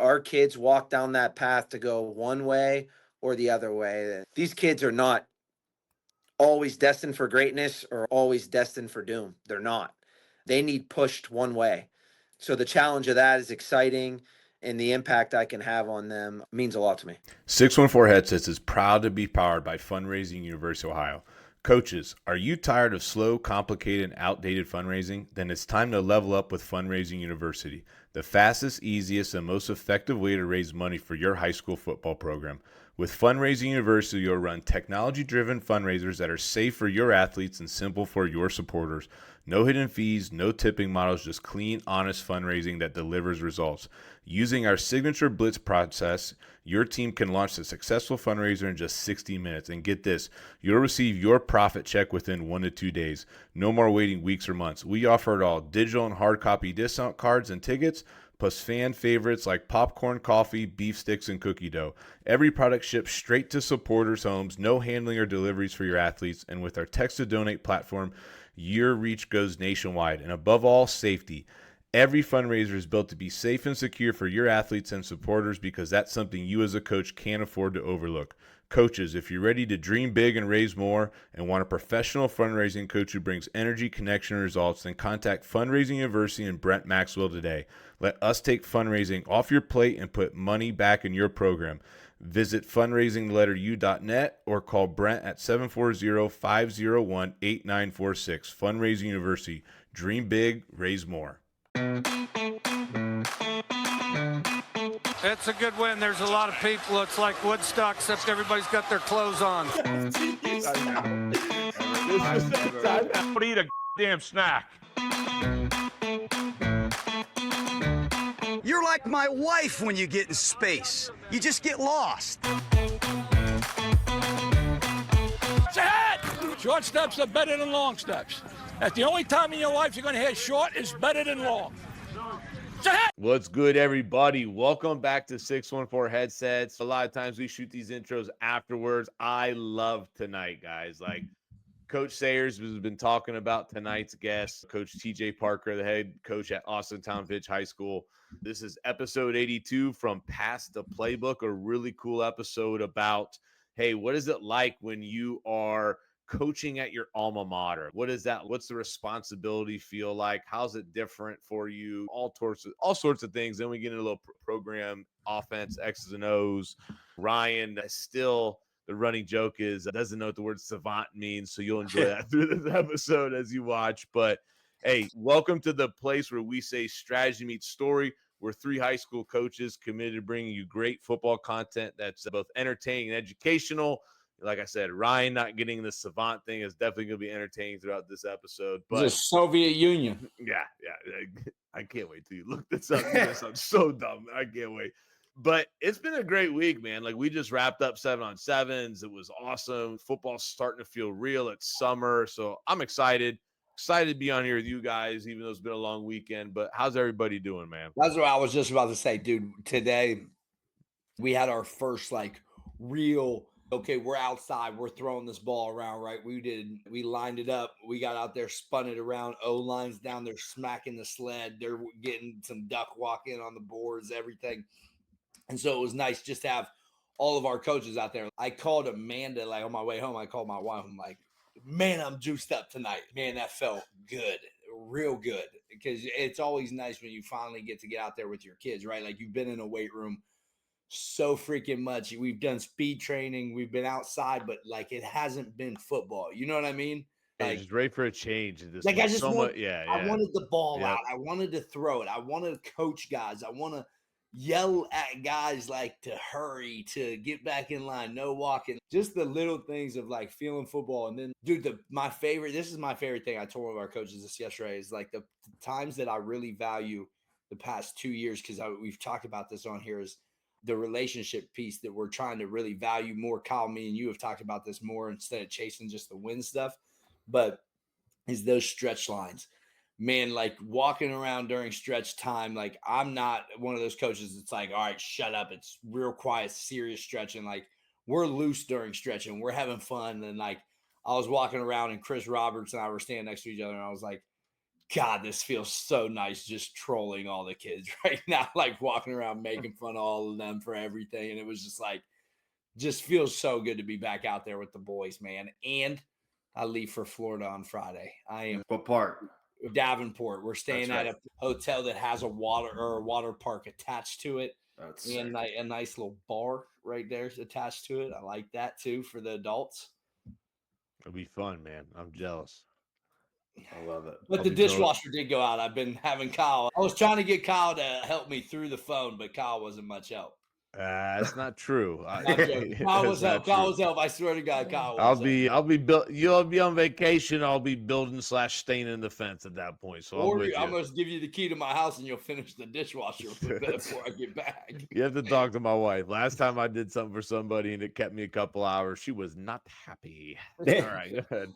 our kids walk down that path to go one way or the other way. These kids are not always destined for greatness or always destined for doom. They're not. They need pushed one way. So the challenge of that is exciting, and the impact I can have on them means a lot to me. 614 Headsets is proud to be powered by Fundraising University of Ohio. Coaches, are you tired of slow, complicated, and outdated fundraising? Then it's time to level up with Fundraising University, the fastest, easiest, and most effective way to raise money for your high school football program. With Fundraising University, you'll run technology-driven fundraisers that are safe for your athletes and simple for your supporters. No hidden fees, no tipping models, just clean, honest fundraising that delivers results. Using our signature Blitz process, your team can launch a successful fundraiser in just 60 minutes. And get this, you'll receive your profit check within 1 to 2 days. No more waiting weeks or months. We offer it all, digital and hard copy discount cards and tickets, plus fan favorites like popcorn, coffee, beef sticks, and cookie dough. Every product ships straight to supporters' homes, no handling or deliveries for your athletes, and with our text-to-donate platform, your reach goes nationwide. And above all, safety. Every fundraiser is built to be safe and secure for your athletes and supporters because that's something you as a coach can't afford to overlook. Coaches, if you're ready to dream big and raise more and want a professional fundraising coach who brings energy, connection, and results, then contact Fundraising University and Brent Maxwell today. Let us take fundraising off your plate and put money back in your program. Visit fundraisingletteru.net or call Brent at 740-501-8946. Fundraising University. Dream big, raise more. It's a good win. There's a lot of people. It's like Woodstock, except everybody's got their clothes on. But eat a damn snack. You're like my wife when you get in space. You just get lost. It's ahead! Short steps are better than long steps. That's the only time in your life you're going to hear short is better than long. It's ahead! What's good, everybody? Welcome back to 614 Headsets. A lot of times we shoot these intros afterwards. I love tonight, guys. Like Coach Sayers has been talking about tonight's guest, Coach TJ Parker, the head coach at Austintown Fitch High School. This is episode 82 from Past the Playbook, a really cool episode about, hey, what is it like when you are coaching at your alma mater? What is that? What's the responsibility feel like? How's it different for you? All sorts of things. Then we get into a little program, offense, X's and O's. Ryan still, the running joke is doesn't know what the word savant means, so you'll enjoy that through this episode as you watch. But hey, welcome to the place where we say strategy meets story. We're three high school coaches committed to bringing you great football content that's both entertaining and educational. Like I said, Ryan not getting the savant thing is definitely going to be entertaining throughout this episode. But the Soviet Union. Yeah. I can't wait till you look this up. That sounds so dumb. I can't wait. But it's been a great week, man. Like, we just wrapped up 7-on-7s. It was awesome. Football's starting to feel real. It's summer, so I'm excited to be on here with you guys, even though it's been a long weekend. But how's everybody doing, man? That's what I was just about to say, dude. Today we had our first real, okay, we're outside, we're throwing this ball around, right? We lined it up, we got out there, spun it around, O-line's down there smacking the sled, they're getting some duck walk in on the boards, everything. And so it was nice just to have all of our coaches out there. I called Amanda, on my way home, I called my wife, I'm like, man, I'm juiced up tonight. Man, that felt good, real good, because it's always nice when you finally get to get out there with your kids, right? Like, you've been in a weight room so freaking much. We've done speed training, we've been outside, but it hasn't been football. You know what I mean? Just ready for a change. I just I wanted the ball out. I wanted to throw it. I wanted to coach guys. I want to yell at guys to hurry, to get back in line, no walking. Just the little things of feeling football. And then, dude, this is my favorite thing. I told one of our coaches this yesterday, is the times that I really value the past 2 years, because we've talked about this on here, is the relationship piece that we're trying to really value more. Kyle, me and you have talked about this more, instead of chasing just the win stuff, but is those stretch lines. Man, walking around during stretch time, I'm not one of those coaches that's all right, shut up. It's real quiet, serious stretching. We're loose during stretching. We're having fun. And I was walking around, and Chris Roberts and I were standing next to each other, and I was like, God, this feels so nice just trolling all the kids right now, like walking around making fun of all of them for everything. And it was just like, just feels so good to be back out there with the boys, man. And I leave for Florida on Friday. I am What part? Davenport. We're staying That's at a hotel that has a water park attached to it. That's And a nice little bar right there attached to it. I like that too for the adults. It'll be fun, man. I'm jealous. I love it. But the dishwasher did go out. I've been having Kyle. I was trying to get Kyle to help me through the phone, but Kyle wasn't much help. That's not true. I'm joking. Kyle was help. Kyle was help. I swear to God, Kyle was help. You'll be on vacation. I'll be building / staining the fence at that point. So Or I'm with you. I'm going to give you the key to my house and you'll finish the dishwasher before I get back. You have to talk to my wife. Last time I did something for somebody and it kept me a couple hours, she was not happy. All right, go ahead.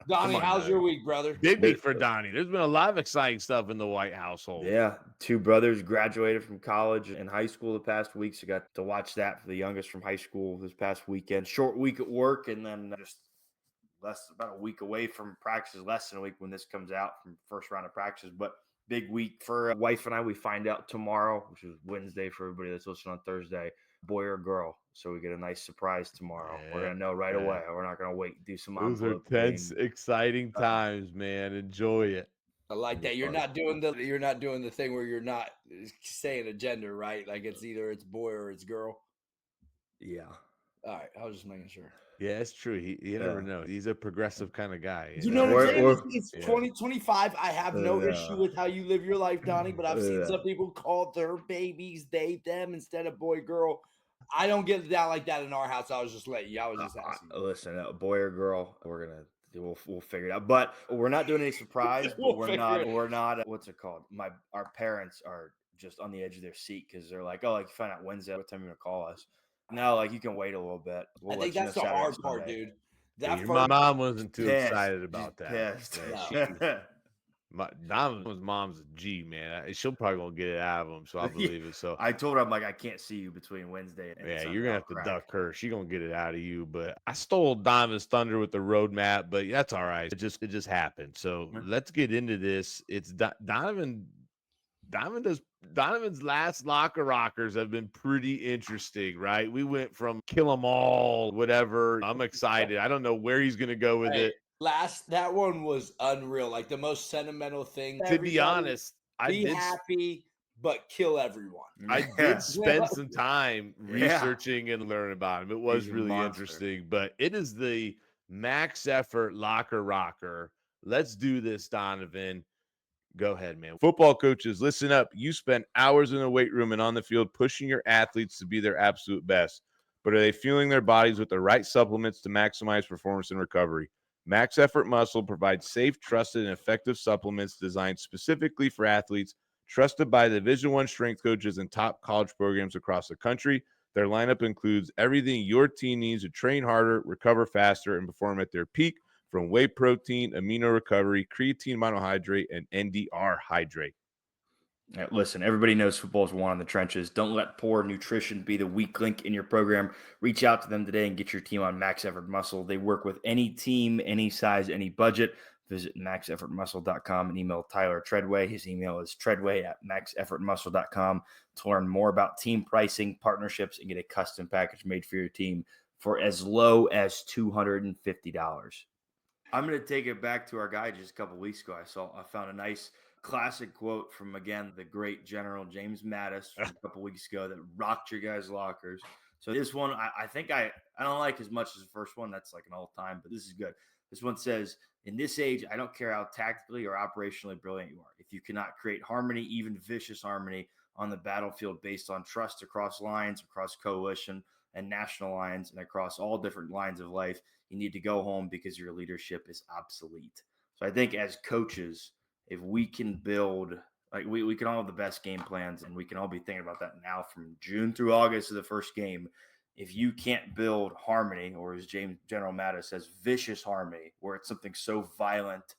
Donnie, how's your week, brother? Big week for Donnie. There's been a lot of exciting stuff in the White household. Yeah, 2 brothers graduated from college and high school the past week, so got to watch that for the youngest from high school this past weekend. Short week at work, and then just about a week away from practices, less than a week when this comes out from first round of practices. But big week for wife and I. We find out tomorrow, which is Wednesday for everybody that's listening on Thursday, boy or girl. So we get a nice surprise tomorrow. We're gonna know right away. We're not gonna wait. Do some Those are envelope tense, thing. exciting times, man. Enjoy it. I like that. You're not doing the thing where you're not saying a gender, right? Like it's boy or it's girl. Yeah. All right. I was just making sure. Yeah, it's true. You never know. He's a progressive kind of guy. You know what I'm saying? It's Yeah. 2025. I have no issue with how you live your life, Donnie, but I've seen some people call their babies they, them instead of boy, girl. I don't get down like that in our house. I was just letting you. I was just asking. Listen, boy or girl, we'll figure it out. But we're not doing any surprise. But we're not. What's it called? Our parents are just on the edge of their seat because they're like, oh, like you find out Wednesday what time you're gonna call us. No, like you can wait a little bit. I think that's the hard part, dude. Your mom wasn't too excited about that. Pissed. Donovan's mom's a G, man. She'll probably gonna get it out of him, so I believe it. So I told her, I'm like, I can't see you between Wednesday and yeah, Sunday. you're gonna have to duck her. She gonna get it out of you. But I stole Donovan's thunder with the roadmap, but that's all right. It just happened. So let's get into this. It's Donovan's last locker rockers have been pretty interesting, right? We went from kill 'em all, whatever. I'm excited. I don't know where he's gonna go with it. That one was unreal. Like the most sentimental thing. To be honest, happy, but kill everyone. I did spend some time researching and learning about him. It was really interesting, but it is the max effort locker rocker. Let's do this, Donovan. Go ahead, man. Football coaches, listen up. You spend hours in the weight room and on the field pushing your athletes to be their absolute best. But are they fueling their bodies with the right supplements to maximize performance and recovery? Max Effort Muscle provides safe, trusted, and effective supplements designed specifically for athletes, trusted by the Division I strength coaches and top college programs across the country. Their lineup includes everything your team needs to train harder, recover faster, and perform at their peak, from whey protein, amino recovery, creatine monohydrate, and NDR hydrate. Listen, everybody knows football is won in the trenches. Don't let poor nutrition be the weak link in your program. Reach out to them today and get your team on Max Effort Muscle. They work with any team, any size, any budget. Visit maxeffortmuscle.com and email Tyler Treadway. His email is treadway@maxeffortmuscle.com to learn more about team pricing, partnerships, and get a custom package made for your team for as low as $250. I'm going to take it back to our guy just a couple weeks ago. I found a nice classic quote from, again, the great General James Mattis from a couple weeks ago that rocked your guys' lockers. So this one, I think I don't like as much as the first one. That's like an all time, but this is good. This one says, in this age, I don't care how tactically or operationally brilliant you are. If you cannot create harmony, even vicious harmony on the battlefield based on trust across lines, across coalition and national lines, and across all different lines of life, you need to go home because your leadership is obsolete. So I think as coaches, if we can build, like we can all have the best game plans, and we can all be thinking about that now from June through August of the first game. If you can't build harmony, or as General Mattis says, vicious harmony, where it's something so violent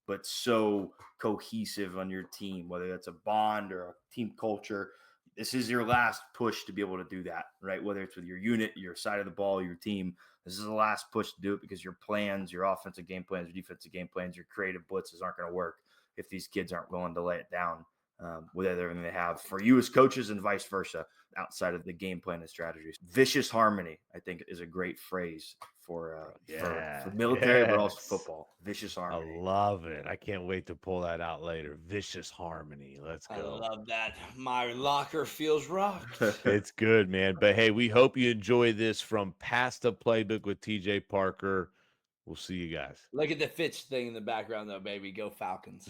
but so cohesive on your team, whether that's a bond or a team culture, this is your last push to be able to do that, right? Whether it's with your unit, your side of the ball, your team, this is the last push to do it because your plans, your offensive game plans, your defensive game plans, your creative blitzes aren't going to work. if these kids aren't willing to lay it down with everything they have for you as coaches and vice versa outside of the game plan and strategies. Vicious harmony, I think, is a great phrase for military, but also football. Vicious harmony. I love it. I can't wait to pull that out later. Vicious harmony. Let's go. I love that. My locker feels rocked. It's good, man. But hey, we hope you enjoy this from Past the Playbook with TJ Parker. We'll see you guys. Look at the Fitch thing in the background, though, baby. Go Falcons.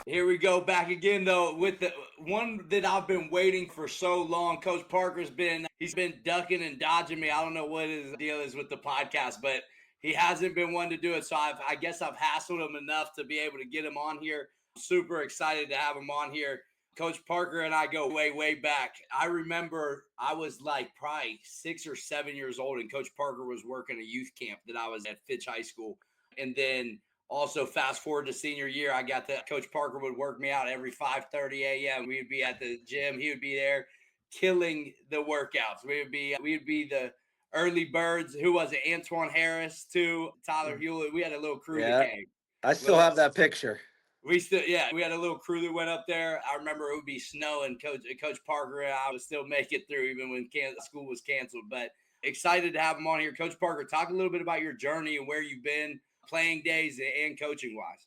Here we go back again, though, with the one that I've been waiting for so long. Coach Parker's he's been ducking and dodging me. I don't know what his deal is with the podcast, but he hasn't been one to do it. So I guess I've hassled him enough to be able to get him on here. Super excited to have him on here. Coach Parker and I go way, way back. I remember I was like probably 6 or 7 years old, and Coach Parker was working a youth camp that I was at Fitch High School. And then also fast forward to senior year, I got that Coach Parker would work me out every 5:30 a.m. We'd be at the gym. He would be there killing the workouts. We'd be the early birds. Who was it? Antoine Harris, too. Tyler Hewlett. We had a little crew that came. I still have that picture. We had a little crew that went up there. I remember it would be snowing. Coach Parker and I would still make it through even when school was canceled. But excited to have him on here. Coach Parker, talk a little bit about your journey and where you've been playing days and coaching wise.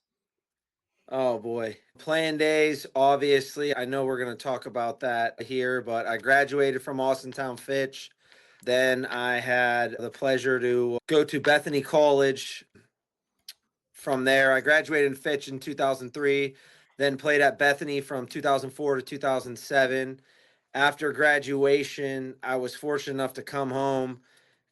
Oh boy. Playing days, obviously. I know we're going to talk about that here, but I graduated from Austintown Fitch. Then I had the pleasure to go to Bethany College. From there, I graduated in Fitch in 2003, then played at Bethany from 2004 to 2007. After graduation, I was fortunate enough to come home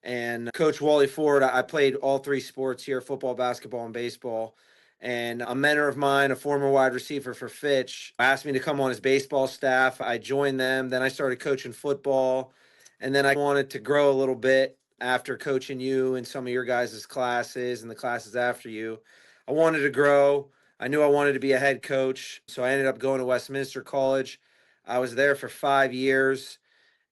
and Coach Wally Ford. I played all three sports here, football, basketball, and baseball. And a mentor of mine, a former wide receiver for Fitch, asked me to come on his baseball staff. I joined them. Then I started coaching football. And then I wanted to grow a little bit after coaching you and some of your guys' classes and the classes after you. I wanted to grow. I knew I wanted to be a head coach. So I ended up going to Westminster College. I was there for 5 years.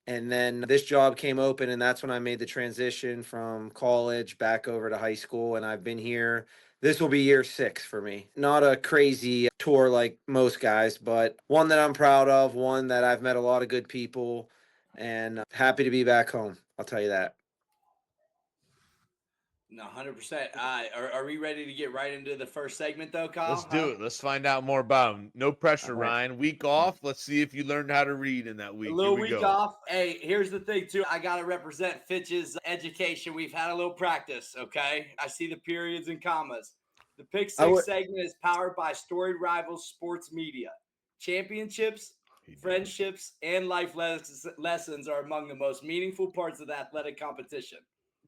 And then this job came open, and that's when I made the transition from college back over to high school. And I've been here. This will be year 6 for me. Not a crazy tour like most guys, but one that I'm proud of, one that I've met a lot of good people, and happy to be back home. I'll tell you that. No, 100%. Are we ready to get right into the first segment, though, Kyle? Let's do it. Let's find out more about him. No pressure, All right. Ryan. Week off. Let's see if you learned how to read in that week. A little week off. Hey, here's the thing, too. I got to represent Fitch's education. We've had a little practice, okay? I see the periods and commas. The Pick Six segment is powered by Storied Rivals Sports Media. Championships, friendships, and life lessons are among the most meaningful parts of the athletic competition.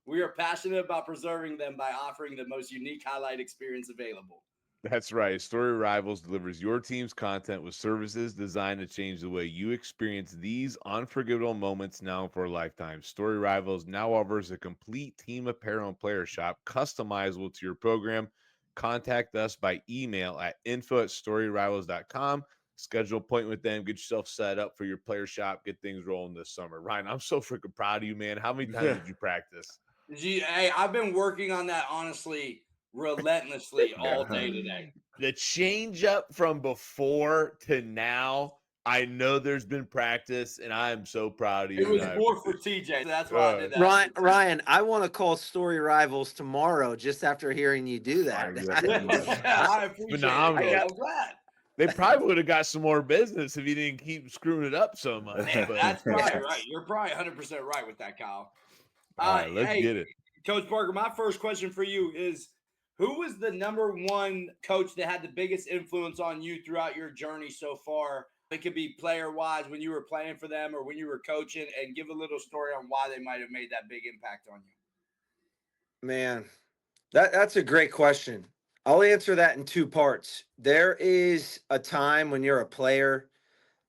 We are passionate about preserving them by offering the most unique highlight experience available. That's right. Story Rivals delivers your team's content with services designed to change the way you experience these unforgettable moments now for a lifetime. Story Rivals now offers a complete team apparel and player shop customizable to your program. Contact us by email at info@storyrivals.com. Schedule an appointment with them. Get yourself set up for your player shop. Get things rolling this summer. Ryan, I'm so freaking proud of you, man. How many times did you practice? Hey, I've been working on that, honestly, relentlessly all day today. The change up from before to now, I know there's been practice, and I am so proud of you. It was more for TJ. So that's why I did that. Ryan, I want to call Story Rivals tomorrow just after hearing you do that. I appreciate phenomenal. it. I'm glad. They probably would have got some more business if you didn't keep screwing it up so much. Man, that's probably right. You're probably 100% right with that, Kyle. All right, let's get it. Coach Parker, my first question for you is, who was the number one coach that had the biggest influence on you throughout your journey so far? It could be player-wise when you were playing for them or when you were coaching, and give a little story on why they might have made that big impact on you. Man, that's a great question. I'll answer that in 2 parts. There is a time when you're a player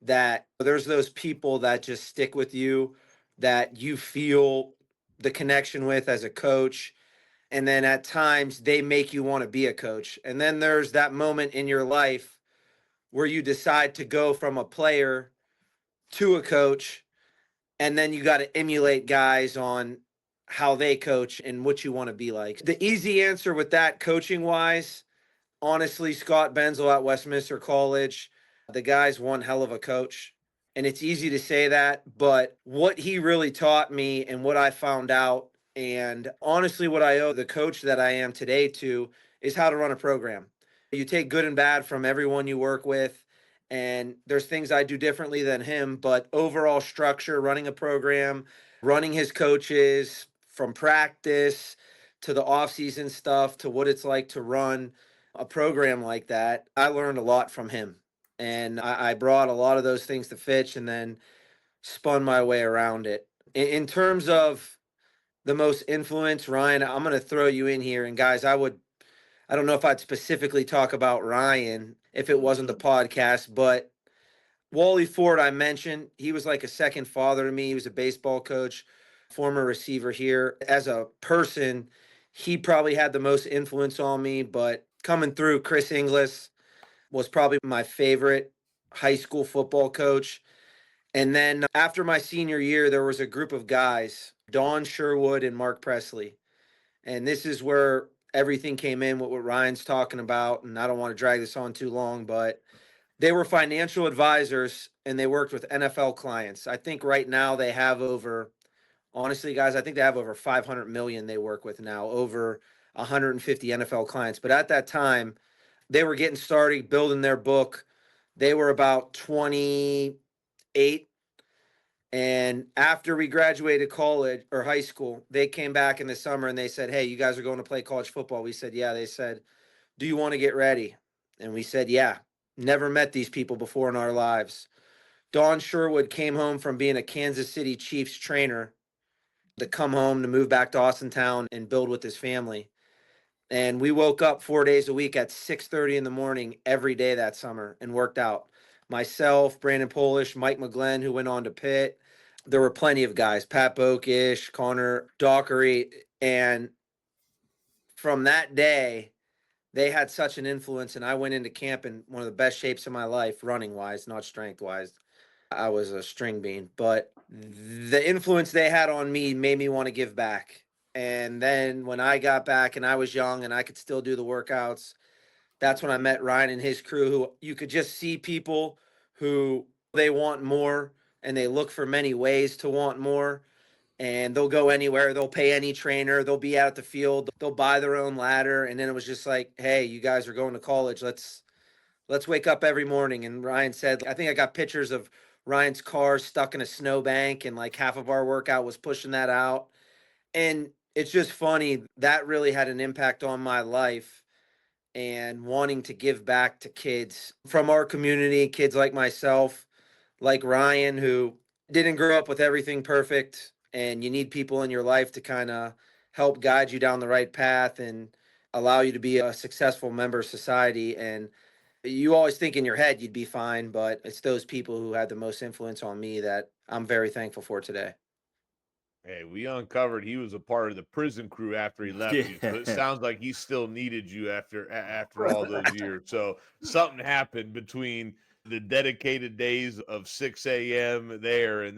that there's those people that just stick with you, that you feel the connection with as a coach. And then at times they make you want to be a coach. And then there's that moment in your life where you decide to go from a player to a coach. And then you got to emulate guys on how they coach and what you want to be like. The easy answer with that, coaching wise, honestly, Scott Benzel at Westminster College, the guy's one hell of a coach. And it's easy to say that, but what he really taught me and what I found out, and honestly, what I owe the coach that I am today to, is how to run a program. You take good and bad from everyone you work with, and there's things I do differently than him, but overall structure, running a program, running his coaches from practice to the off-season stuff to what it's like to run a program like that, I learned a lot from him. And I brought a lot of those things to Fitch and then spun my way around it. In terms of the most influence, Ryan, I'm going to throw you in here. And guys, I don't know if I'd specifically talk about Ryan if it wasn't the podcast, but Wally Ford, I mentioned, he was like a second father to me. He was a baseball coach, former receiver here. As a person, he probably had the most influence on me, but coming through, Chris Inglis was probably my favorite high school football coach. And then after my senior year, there was a group of guys, Don Sherwood and Mark Presley. And this is where everything came in, what Ryan's talking about. And I don't want to drag this on too long, but they were financial advisors and they worked with NFL clients. I think right now they have over, honestly, guys, I think they have over 500 million they work with now, over 150 NFL clients. But at that time, they were getting started building their book. They were about 28. And after we graduated college or high school, they came back in the summer and they said, "Hey, you guys are going to play college football." We said, "Yeah." They said, "Do you want to get ready?" And we said, "Yeah." Never met these people before in our lives. Don Sherwood came home from being a Kansas City Chiefs trainer to come home to move back to Austintown and build with his family. And we woke up 4 days a week at 6:30 in the morning every day that summer and worked out. Myself, Brandon Polish, Mike McGlenn, who went on to Pitt. There were plenty of guys, Pat Bokish, Connor Dockery. And from that day, they had such an influence. And I went into camp in one of the best shapes of my life, running wise, not strength wise. I was a string bean, but the influence they had on me made me want to give back. And then when I got back and I was young and I could still do the workouts, that's when I met Ryan and his crew, who you could just see people who they want more and they look for many ways to want more. And they'll go anywhere, they'll pay any trainer, they'll be out at the field, they'll buy their own ladder. And then it was just like, "Hey, you guys are going to college. Let's wake up every morning." And Ryan said, I think I got pictures of Ryan's car stuck in a snowbank and like half of our workout was pushing that out. And it's just funny. That really had an impact on my life and wanting to give back to kids from our community, kids like myself, like Ryan, who didn't grow up with everything perfect. And you need people in your life to kind of help guide you down the right path and allow you to be a successful member of society. And you always think in your head you'd be fine, but it's those people who had the most influence on me that I'm very thankful for today. Hey, we uncovered he was a part of the prison crew after he left you. So it Yeah. sounds like he still needed you after all those years. So something happened between the dedicated days of 6 a.m. there and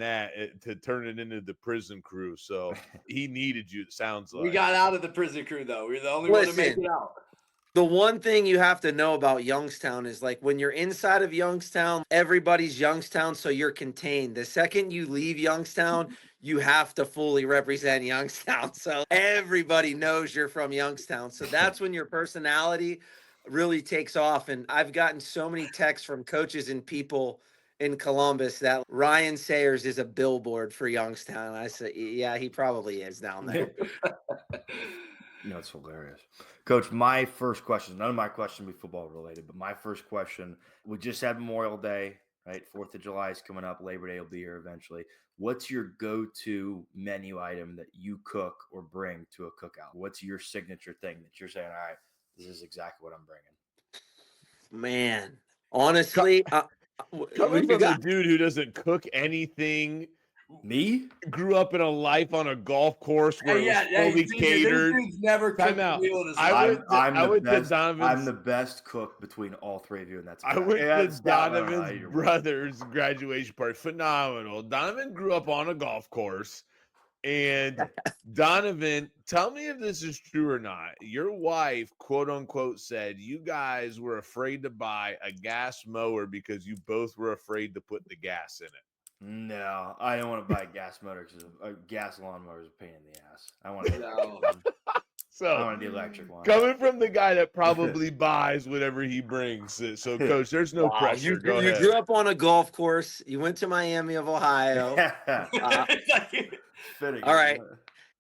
to turn it into the prison crew. So he needed you, it sounds We like. got out of the prison crew, though. We were the only one to make Listen, it out. the one thing you have to know about Youngstown is like when you're inside of Youngstown, everybody's Youngstown, so you're contained. The second you leave Youngstown, you have to fully represent Youngstown. So everybody knows you're from Youngstown. So that's when your personality really takes off. And I've gotten so many texts from coaches and people in Columbus that Ryan Sayers is a billboard for Youngstown. I said, yeah, he probably is down there. No, it's hilarious. Coach, my first question, none of my questions will be football related, but my first question, we just had Memorial Day, right? 4th of July is coming up. Labor Day will be here eventually. What's your go-to menu item that you cook or bring to a cookout? What's your signature thing that you're saying, all right, this is exactly what I'm bringing? Man, honestly, Coming you from the got dude who doesn't cook anything, Me? grew up in a life on a golf course where it was fully This catered. dude's never Time cooked a out. meal in his I life. went to I'm Donovan's. the best cook between all three of you, and that's a I fact. went Yeah, to it's down, I don't know how Donovan's you're- brother's graduation party. Phenomenal. Donovan grew up on a golf course. And Donovan, tell me if this is true or not. Your wife, quote unquote, said you guys were afraid to buy a gas mower because you both were afraid to put the gas in it. No, I don't want to buy a gas motor because a gas lawnmower is a pain in the ass. I want the So the electric one. coming from the guy that probably buys whatever he brings. So Coach, there's no Wow, pressure. you Go you ahead. grew up on a golf course. You went to Miami of Ohio. Fitting. All right.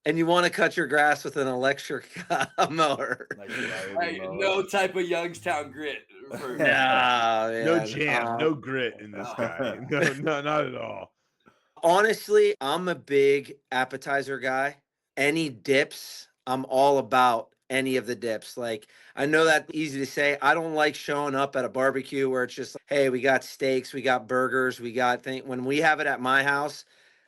And you want to cut your grass with an electric mower. No type of Youngstown grit. No, No man. jam, no grit in this guy. No, not at all. Honestly, I'm a big appetizer guy. Any dips, I'm all about any of the dips. Like, I know that's easy to say. I don't like showing up at a barbecue where it's just, hey, we got steaks, we got burgers, we got things. When we have it at my house,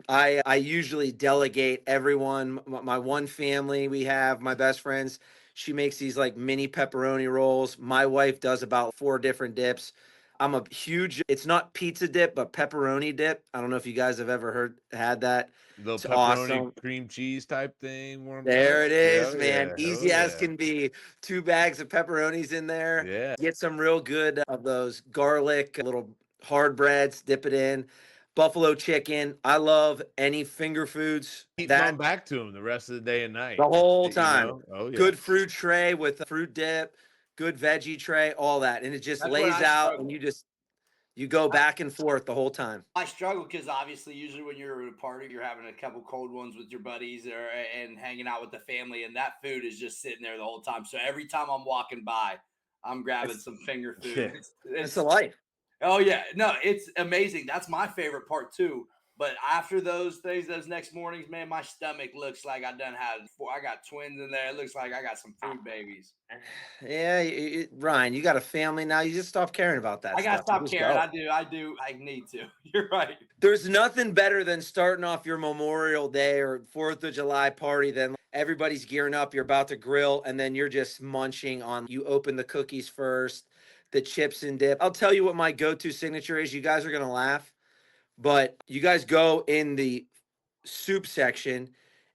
I usually delegate everyone. My one family we have, my best friends, she makes these like mini pepperoni rolls. My wife does about 4 different dips. I'm a huge, it's not pizza dip, but pepperoni dip. I don't know if you guys have ever had that. The It's pepperoni awesome. cream cheese type thing. There it is, Oh, man. yeah. Easy Oh, as yeah. can be. 2 bags of pepperonis in there. Yeah. Get some real good of those garlic, little hard breads, dip it in. Buffalo chicken. I love any finger foods. Keep That going back to him the rest of the day and night. the whole You time. know? Oh, yeah. Good fruit tray with a fruit dip, good veggie tray, all that. And it just That's where lays I out struggle. and you go back and forth the whole time. I struggle because obviously, usually when you're at a party, you're having a couple cold ones with your buddies and hanging out with the family, and that food is just sitting there the whole time. So every time I'm walking by, I'm grabbing some finger food. It's a life. Oh yeah, no, it's amazing. That's my favorite part too. But after those things, those next mornings, man, my stomach looks like I done had 4. I got twins in there. It looks like I got some food babies. Yeah, Ryan, you got a family now. You just stop caring about that. I gotta stuff. stop Just caring. go. I do. I need to. You're right. There's nothing better than starting off your Memorial Day or 4th of July party than everybody's gearing up. You're about to grill, and then you're just munching on. You open the cookies first, the chips and dip. I'll tell you what my go-to signature is. You guys are gonna laugh, but you guys go in the soup section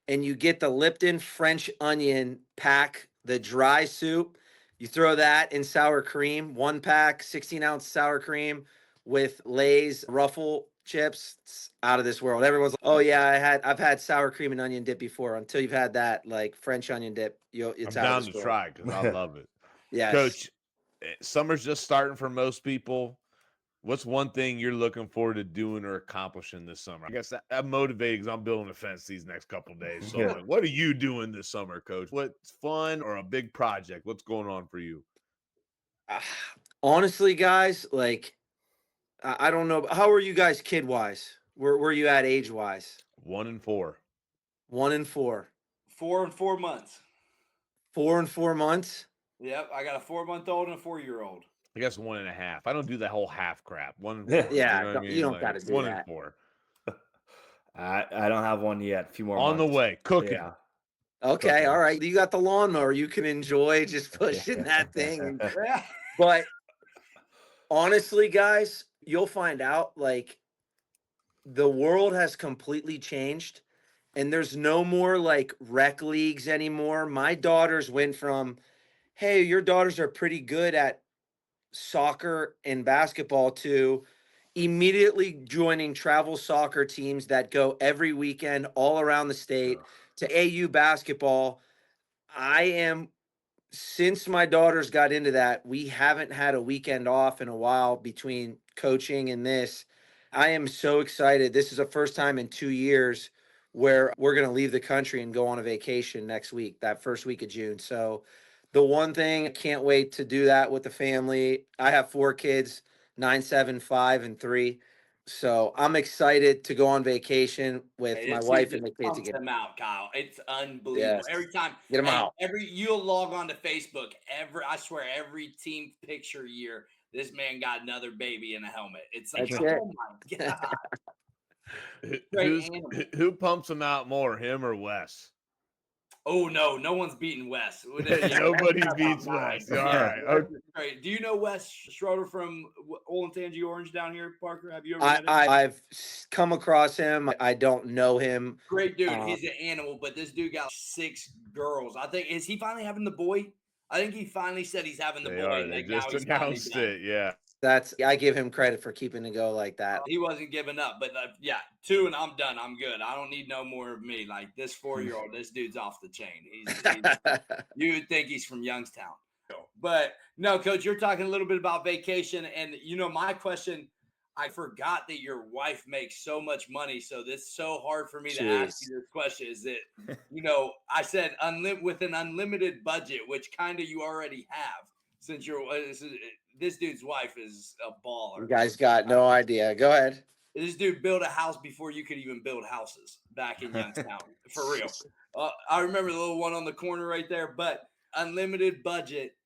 and you get the Lipton French onion pack, the dry soup. You throw that in sour cream, 1 pack, 16-ounce sour cream with Lay's Ruffle chips. It's out of this world. Everyone's like, "Oh yeah, I've had sour cream and onion dip before." Until you've had that, like French onion dip, it's I'm out down of this to world. try because I love it. Yes. Coach, summer's just starting for most people. What's one thing you're looking forward to doing or accomplishing this summer? I guess I'm motivated because I'm building a fence these next couple of days. So, like, what are you doing this summer, Coach? What's fun or a big project? What's going on for you? Honestly, guys, like I don't know. How are you guys kid wise? Where you at age wise? 1 and 4. 1 and 4. 4 and 4 months. 4 and 4 months. Yep, I got a 4-month-old and a 4-year-old. I guess 1.5. I don't do that whole half crap. 1 and 4. Yeah, you know what I mean? you don't Like, gotta do 1 that. and 4. I don't have one yet. A few more On months. the way, cooking. Yeah. Okay, all right. You got the lawnmower. You can enjoy just pushing that thing. But honestly, guys, you'll find out like the world has completely changed and there's no more like rec leagues anymore. My daughters went from, hey, your daughters are pretty good at soccer and basketball to immediately joining travel soccer teams that go every weekend all around the state to AU basketball. I am since my daughters got into that, we haven't had a weekend off in a while between coaching and this. I am so excited. This is the first time in 2 years where we're going to leave the country and go on a vacation next week, that first week of June. So, the one thing, I can't wait to do that with the family. I have 4 kids 9, 7, 5, and 3. So, I'm excited to go on vacation with my wife and the kids again. again. Them out, Kyle. It's unbelievable. Yes. Every time, Get them out. You'll log on to Facebook. I swear, every team picture year, this man got another baby in a helmet. It's like, That's it. oh my god. Who pumps him out more, him or Wes? Oh no one's beating Wes. Nobody beats Wes. All right. Okay. Great. Do you know Wes Schroeder from Olentangy Orange down here, Parker? Have you ever met him? I've come across him. I don't know him. Great dude. He's an animal, but this dude got 6 girls. I think is he finally having the boy? I think he finally said he's having the boy. They Like, now just he's finally announced done. it. Yeah. I give him credit for keeping it go like that. He wasn't giving up, but 2 and I'm done. I'm good. I don't need no more of me. Like this 4-year-old, this dude's off the chain. You would think he's from Youngstown. But no, Coach, you're talking a little bit about vacation. And, my question, I forgot that your wife makes so much money. So this is so hard for me to ask you this question. Is that, I said with an unlimited budget, which kind of you already have since this dude's wife is a baller. You guys got no idea. Go ahead. This dude built a house before you could even build houses back in Youngstown. For real. I remember the little one on the corner right there. But unlimited budget,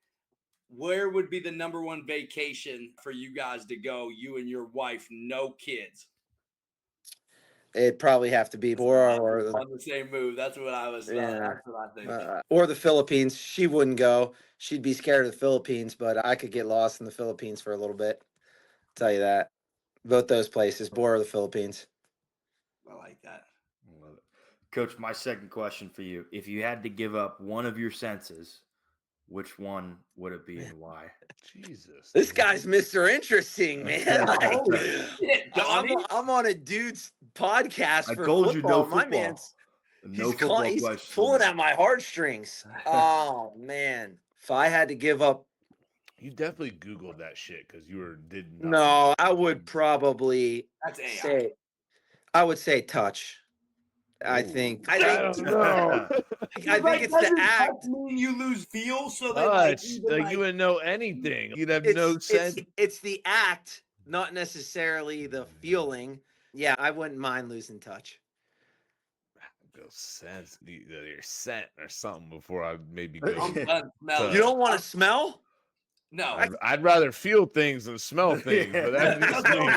where would be the number one vacation for you guys to go, you and your wife, no kids? It'd probably have to be Bora on the same move. That's what I was. That's what I think. Or the Philippines. She wouldn't go. She'd be scared of the Philippines, but I could get lost in the Philippines for a little bit. I'll tell you that. Both those places, Bora or the Philippines. I like that. I love it. Coach, my second question for you. If you had to give up one of your senses, which one would it be and why? Jesus. This guy's Mr. Interesting, man. I'm on a dude's podcast I for told football. you no football. My man's No he's pulling at my heartstrings. Oh, man. If I had to give up. You definitely Googled that shit because you did nothing. No, I would probably say touch. I think I don't know. I think it's the act. You lose feel, so they you wouldn't know anything. You'd have no sense. It's the act, not necessarily the feeling. Yeah, I wouldn't mind losing touch. Go sense your scent or something before I maybe go. You don't want to smell? No, I'd rather feel things than smell things. But that's just me.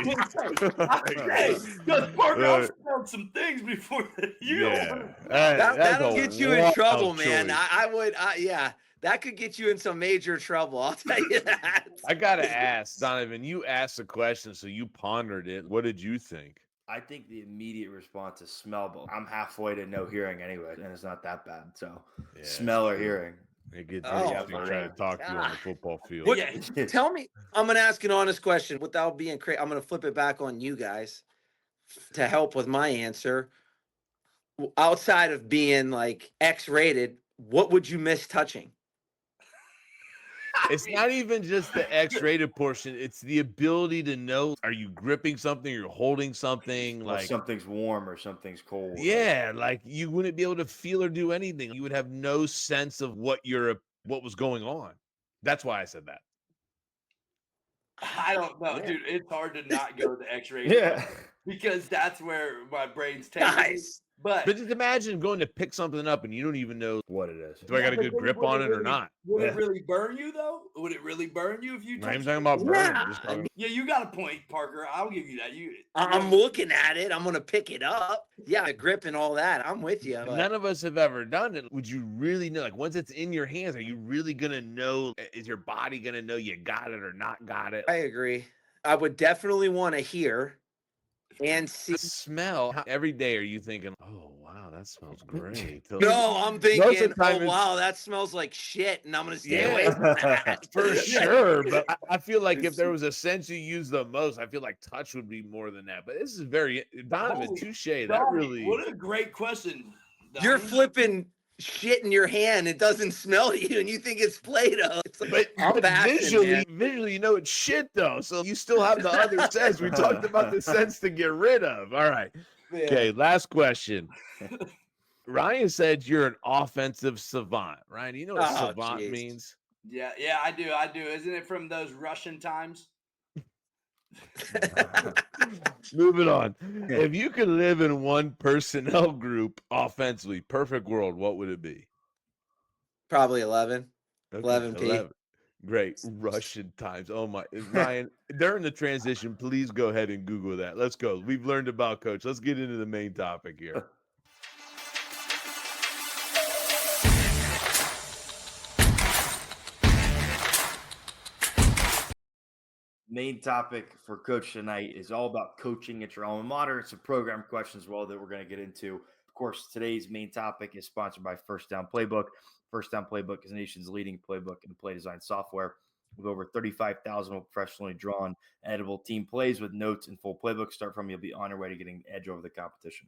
I've smelled some things before. That'll get you in trouble, man. I would. That could get you in some major trouble. I'll tell you that. I gotta ask, Donovan. You asked a question, so you pondered it. What did you think? I think the immediate response is smell, but I'm halfway to no hearing anyway, and it's not that bad. So smell or hearing. It gets trying to talk to you on the football field. Tell me, I'm gonna ask an honest question without being crazy. I'm gonna flip it back on you guys to help with my answer. Outside of being like X-rated, what would you miss touching? It's not even just the X-rated portion. It's the ability to know, are you gripping something? You're holding something like something's warm or something's cold. Yeah, like you wouldn't be able to feel or do anything. You would have no sense of what was going on. That's why I said that. I don't know, dude. It's hard to not go to X-ray. Because that's where my brain's taking. But just imagine going to pick something up and you don't even know what it is. Do I got a good grip on it or not? Would it really burn you though? Would it really burn you if you? I'm talking about burn. Yeah, you got a point, Parker. I'll give you that. I'm looking at it. I'm gonna pick it up. Yeah, the grip and all that. I'm with you. None of us have ever done it. Would you really know? Like once it's in your hands, are you really gonna know? Is your body gonna know you got it or not got it? I agree. I would definitely want to hear and see. Smell. Every day are you thinking, oh wow, that smells great? No, I'm thinking, oh wow, that smells like shit, and I'm gonna stay away from that. For sure. But I feel like if there was a sense you use the most, I feel like touch would be more than that. But this is very Donovan, touche. That really what a great question. Donovan. You're flipping shit in your hand, it doesn't smell to you, and you think it's Play-Doh. It's like, but visually, you know it's shit though. So you still have the other sense. We talked about the sense to get rid of. All right. Yeah. Okay, last question. Ryan said you're an offensive savant. Ryan, do you know what savant means? Yeah, I do. Isn't it from those Russian times? Moving on. If you could live in one personnel group offensively, perfect world, what would it be? Probably 11. Okay, 11P. Great. Russian times. Oh my. Ryan, during the transition, please go ahead and Google that. Let's go. We've learned about Coach. Let's get into the main topic here. Main topic for Coach tonight is all about coaching at your alma mater. It's a program question as well that we're going to get into. Of course, today's main topic is sponsored by First Down Playbook. First Down Playbook is the nation's leading playbook and play design software. With over 35,000 professionally drawn editable team plays with notes and full playbook start from, you'll be on your way to getting edge over the competition.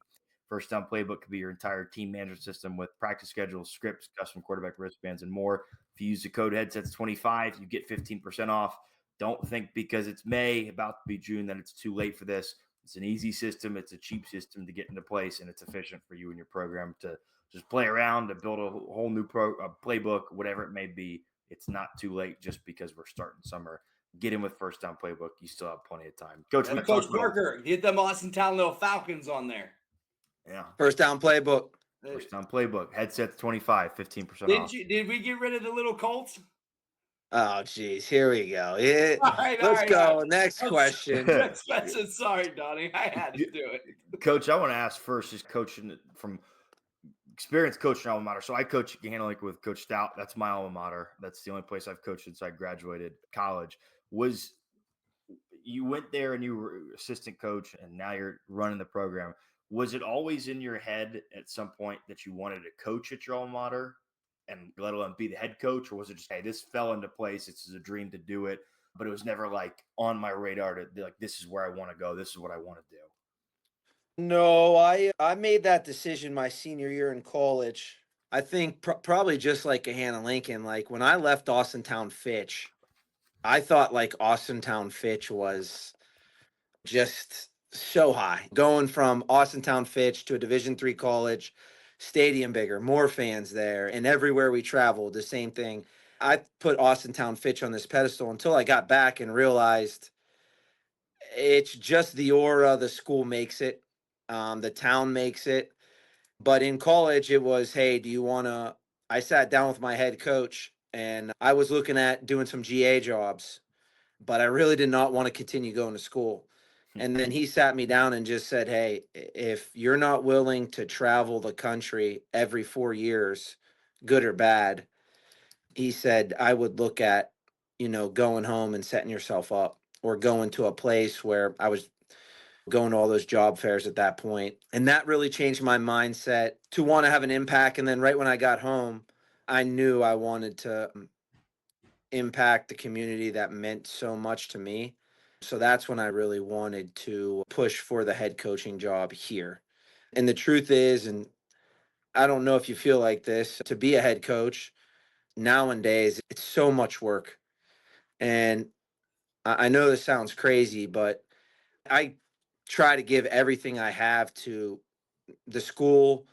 First Down Playbook could be your entire team management system with practice schedules, scripts, custom quarterback wristbands, and more. If you use the code headsets25, you get 15% off. Don't think because it's May, about to be June, that it's too late for this. It's an easy system. It's a cheap system to get into place, and it's efficient for you and your program to just play around, to build a whole new playbook, whatever it may be. It's not too late just because we're starting summer. Get in with First Down Playbook. You still have plenty of time. Coach, Coach Parker, get them Austintown little Falcons on there. Yeah. First Down Playbook. First Down Playbook. Headsets 25, 15% off. Did we get rid of the little Colts? Oh, geez. Here we go. Let's right, go. Next question. Sorry, Donnie. I had to do it. Coach, I want to ask first, just coaching from experience coaching alma mater. So I coach handling with Coach Stout. That's my alma mater. That's the only place I've coached since I graduated college. You went there and you were assistant coach, and now you're running the program. Was it always in your head at some point that you wanted to coach at your alma mater, and let alone be the head coach? Or was it just, hey, this fell into place, it's a dream to do it, but it was never like on my radar to be like, this is where I want to go, this is what I want to do? No, I made that decision my senior year in college. I think probably just like Hannah Lincoln, like when I left Austintown Fitch, I thought like Austintown Fitch was just so high. Going from Austintown Fitch to a Division III college, stadium bigger, more fans there, and everywhere we traveled, the same thing. I put Austintown Fitch on this pedestal until I got back and realized it's just the aura the school makes it, the town makes it. But in college, it was, hey, do you want to? I sat down with my head coach, and I was looking at doing some GA jobs, but I really did not want to continue going to school. And then he sat me down and just said, hey, if you're not willing to travel the country every 4 years, good or bad, he said, I would look at, going home and setting yourself up, or going to a place where I was going to all those job fairs at that point. And that really changed my mindset to want to have an impact. And then right when I got home, I knew I wanted to impact the community that meant so much to me. So that's when I really wanted to push for the head coaching job here. And the truth is, and I don't know if you feel like this, to be a head coach nowadays, it's so much work. And I know this sounds crazy, but I try to give everything I have to the school,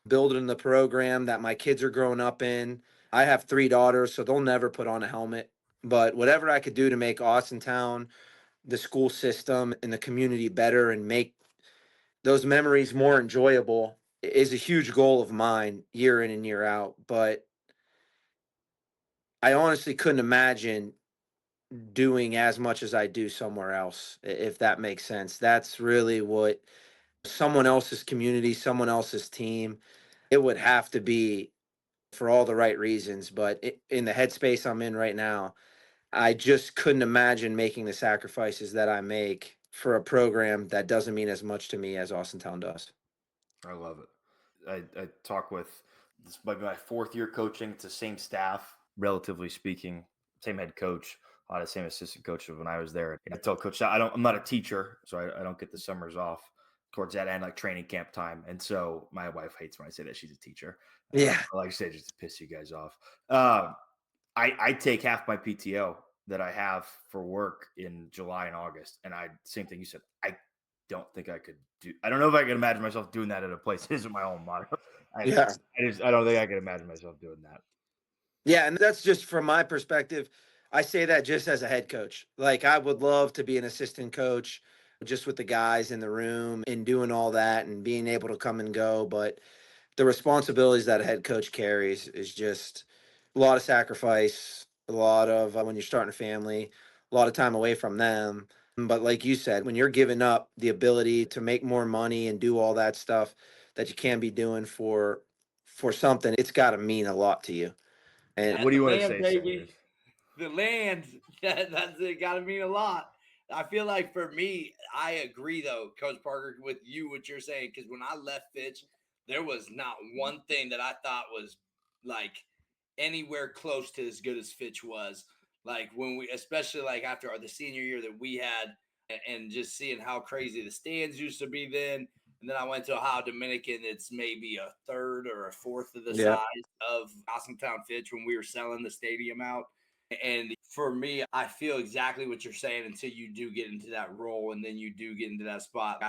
building the program that my kids are growing up in. I have 3 daughters, so they'll never put on a helmet. But whatever I could do to make Austintown, the school system, and the community better and make those memories more enjoyable is a huge goal of mine year in and year out. But I honestly couldn't imagine doing as much as I do somewhere else, if that makes sense. That's really what someone else's community, someone else's team, it would have to be for all the right reasons. But in the headspace I'm in right now, I just couldn't imagine making the sacrifices that I make for a program that doesn't mean as much to me as Austintown does. I love it. I talk with, this might be my 4th year coaching. It's the same staff, relatively speaking, same head coach, a lot of same assistant coaches when I was there. And I tell Coach, I'm not a teacher, so I don't get the summers off towards that end, like training camp time. And so my wife hates when I say that she's a teacher. Yeah. Like I said, just to piss you guys off. I take half my PTO that I have for work in July and August. And same thing you said, I don't think I could do. I don't know if I can imagine myself doing that at a place that isn't my own motto. I don't think I can imagine myself doing that. Yeah, and that's just from my perspective. I say that just as a head coach. Like, I would love to be an assistant coach just with the guys in the room and doing all that and being able to come and go. But the responsibilities that a head coach carries is just a lot of sacrifice, a lot of when you're starting a family, a lot of time away from them. But like you said, when you're giving up the ability to make more money and do all that stuff that you can be doing for something, it's got to mean a lot to you. And what do you want to say, baby? The land, that's got to mean a lot. I feel like for me, I agree though, Coach Parker, with you, what you're saying, because when I left Fitch, there was not one thing that I thought was like anywhere close to as good as Fitch was. Like when we, especially like after the senior year that we had, and just seeing how crazy the stands used to be then. And then I went to Ohio Dominican. It's maybe a third or a fourth of the size of Austintown Fitch when we were selling the stadium out. And for me, I feel exactly what you're saying until you do get into that role and then you do get into that spot.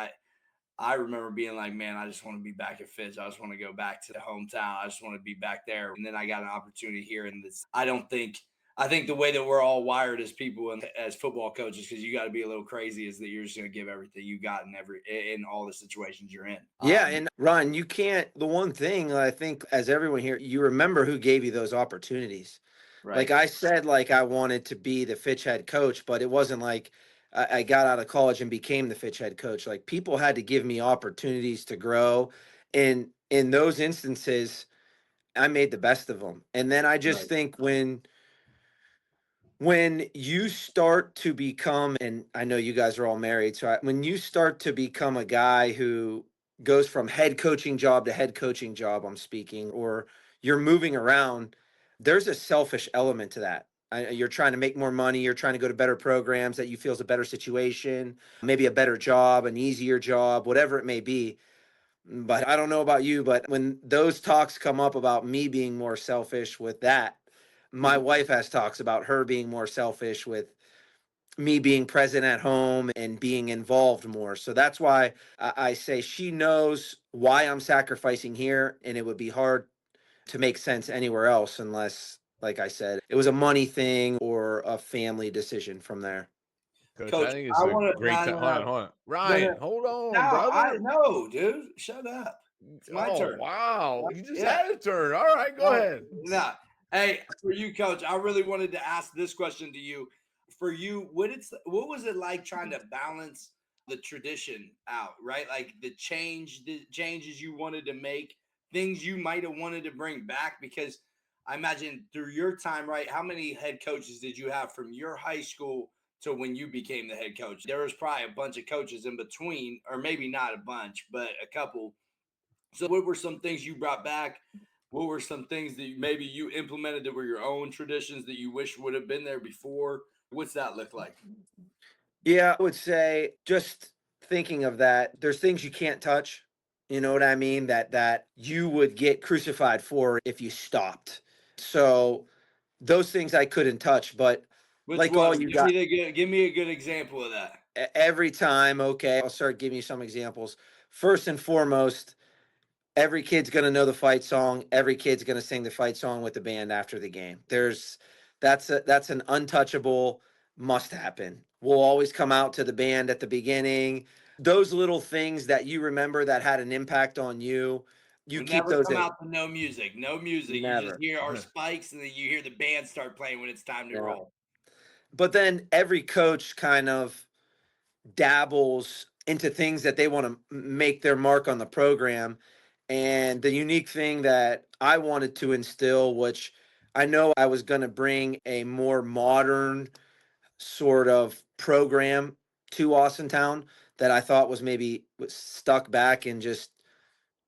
I remember being like, man, I just want to be back at Fitch. I just want to go back to the hometown. I just want to be back there. And then I got an opportunity here. And this, I think the way that we're all wired as people and as football coaches, because you got to be a little crazy, is that you're just going to give everything you got in all the situations you're in. Yeah, and Ron, you can't. The one thing I think, as everyone here, you remember who gave you those opportunities. Right. Like I said, like I wanted to be the Fitch head coach, but it wasn't like I got out of college and became the Fitch head coach. Like people had to give me opportunities to grow, and in those instances, I made the best of them. And then I just think when you start to become, and I know you guys are all married, so when you start to become a guy who goes from head coaching job to head coaching job, I'm speaking, or you're moving around, there's a selfish element to that. You're trying to make more money, you're trying to go to better programs that you feel is a better situation, maybe a better job, an easier job, whatever it may be. But I don't know about you, but when those talks come up about me being more selfish with that, my wife has talks about her being more selfish with me being present at home and being involved more. So that's why I say she knows why I'm sacrificing here, and it would be hard to make sense anywhere else unless, like I said, it was a money thing or a family decision from there. Coach, I think it's a great time. Hold on. Ryan, hold on, brother. No, dude, shut up. It's my turn. Wow. You just had a turn. All right, go ahead. Nah. Hey, for you, Coach, I really wanted to ask this question to you. For you, what was it like trying to balance the tradition out, right? Like the changes you wanted to make, things you might have wanted to bring back, because I imagine through your time, right? How many head coaches did you have from your high school to when you became the head coach? There was probably a bunch of coaches in between, or maybe not a bunch, but a couple. So what were some things you brought back? What were some things that maybe you implemented that were your own traditions that you wish would have been there before? What's that look like? Yeah, I would say just thinking of that, there's things you can't touch. You know what I mean? That you would get crucified for if you stopped. So those things I couldn't touch, but Which like one? all you got Give me a good example of that. every time. Okay, I'll start giving you some examples. First and foremost, every kid's going to know the fight song. Every kid's going to sing the fight song with the band after the game. That's an untouchable must happen. We'll always come out to the band at the beginning. Those little things that you remember that had an impact on you, you We keep never those come in. out to no music. No music. You just Never. hear our spikes, and then you hear the band start playing when it's time to Yeah. roll. But then every coach kind of dabbles into things that they want to make their mark on the program. And the unique thing that I wanted to instill, which I know I was going to bring a more modern sort of program to Austintown that I thought was stuck back in just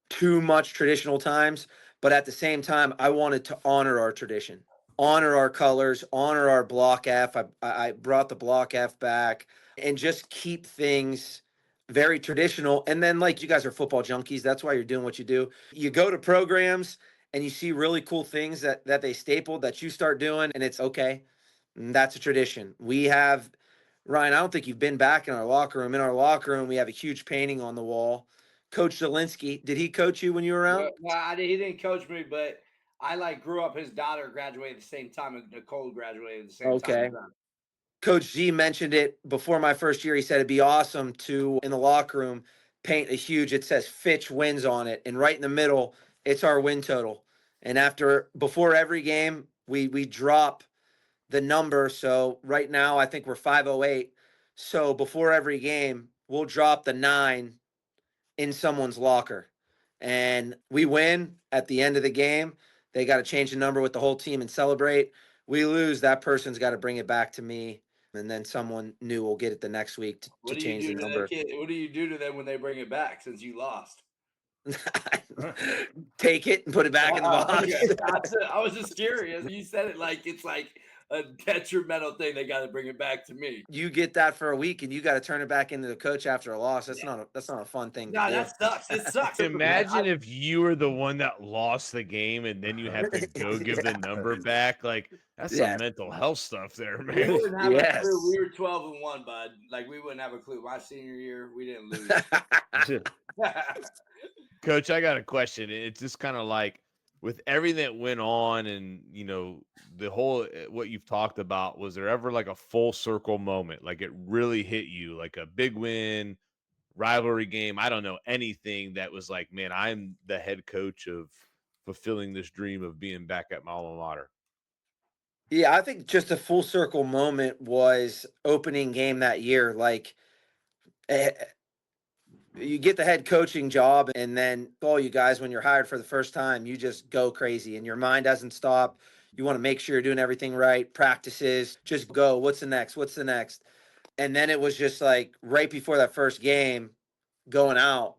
too much traditional times. But at the same time, I wanted to honor our tradition, honor our colors, honor our block F. I brought the block F back and just keep things very traditional. And then, like, you guys are football junkies. That's why you're doing what you do. You go to programs and you see really cool things that they stapled that you start doing, and it's okay. And that's a tradition. We have, Ryan, I don't think you've been back in our locker room. In our locker room, we have a huge painting on the wall. Coach Zielinski, did he coach you when you were around? Well, he didn't coach me, but I grew up. His daughter graduated at the same time, and Nicole graduated at the same time. Okay. Coach Z mentioned it before my first year. He said it'd be awesome to, in the locker room, paint it says Fitch wins on it. And right in the middle, it's our win total. And before every game, we drop the number. So right now, I think we're 508. So before every game, we'll drop the 9 in someone's locker. And we win at the end of the game. They got to change the number with the whole team and celebrate. We lose, that person's got to bring it back to me and then someone new will get it the next week to What do you change do the to number. that kid? What do you do to them when they bring it back since you lost? Take it and put it back in the box. Okay. I was just curious. You said it like it's like a detrimental thing. They got to bring it back to me. You get that for a week and you got to turn it back into the coach after a loss. That's not a fun thing to No, do. that sucks. It sucks. Imagine if you were the one that lost the game and then you had to go give the number back. Like, that's some Yes. mental health stuff there, We man. wouldn't have a clue. Yes. We were 12-1, bud. Like we wouldn't have a clue. My senior year, we didn't lose. Coach, I got a question. It's just kind of like with everything that went on and, the whole what you've talked about, was there ever like a full circle moment? Like it really hit you, like a big win, rivalry game, I don't know, anything that was like, man, I'm the head coach of fulfilling this dream of being back at my alma mater? Yeah, I think just a full circle moment was opening game that year. Like, eh, you get the head coaching job, and then all you guys, when you're hired for the first time, you just go crazy and your mind doesn't stop. You want to make sure you're doing everything right. Practices, just go. What's the next? What's the next? And then it was just like right before that first game, going out,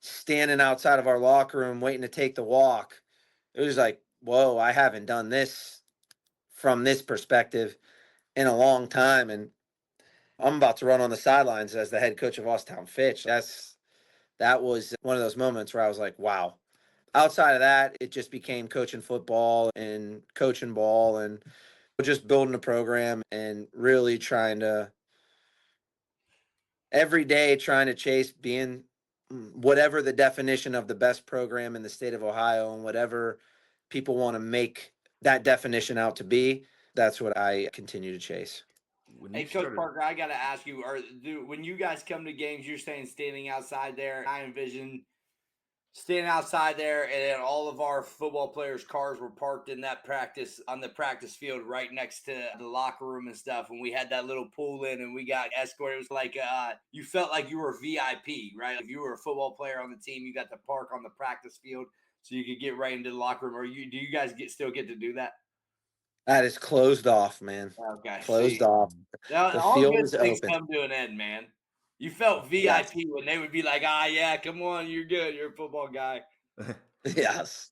standing outside of our locker room, waiting to take the walk. It was like, whoa, I haven't done this from this perspective in a long time. And I'm about to run on the sidelines as the head coach of Austintown Fitch. That was one of those moments where I was like, wow. Outside of that, it just became coaching football and coaching ball and just building a program and really trying to every day trying to chase being whatever the definition of the best program in the state of Ohio and whatever people want to make that definition out to be. That's what I continue to chase. Hey, Coach Parker, I got to ask you: when you guys come to games, you're saying standing outside there? I envision standing outside there, and then all of our football players' cars were parked in that practice on the practice field, right next to the locker room and stuff. And we had that little pool in, and we got escorted. It was like you felt like you were VIP, right? If you were a football player on the team, you got to park on the practice field so you could get right into the locker room. Or do you guys still get to do that? That is closed off, man. Okay, Closed off. Now, The all field good is things open. come to an end, man. You felt VIP Yes. when they would be like, yeah, come on, you're good. You're a football guy. Yes.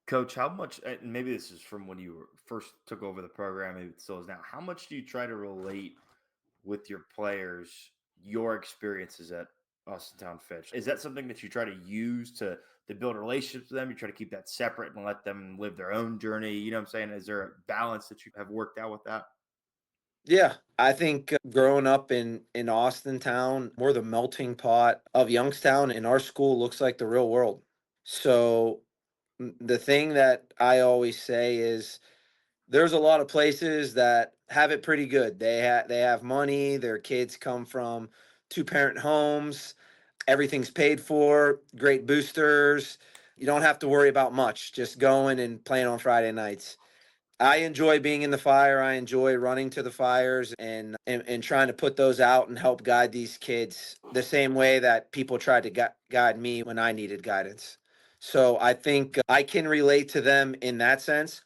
Coach, how much, and maybe this is from when you first took over the program, maybe it still is now, how much do you try to relate with your players, your experiences at Austintown Fitch? Is that something that you try to use to build relationships with them? You try to keep that separate and let them live their own journey? You know what I'm saying? Is there a balance that you have worked out with that? Yeah, I think growing up in Austintown, we're the melting pot of Youngstown, and our school looks like the real world. So the thing that I always say is there's a lot of places that have it pretty good. They have money, their kids come from two-parent homes, everything's paid for, great boosters. You don't have to worry about much, just going and playing on Friday nights. I enjoy being in the fire. I enjoy running to the fires and trying to put those out and help guide these kids the same way that people tried to guide me when I needed guidance. So I think I can relate to them in that sense.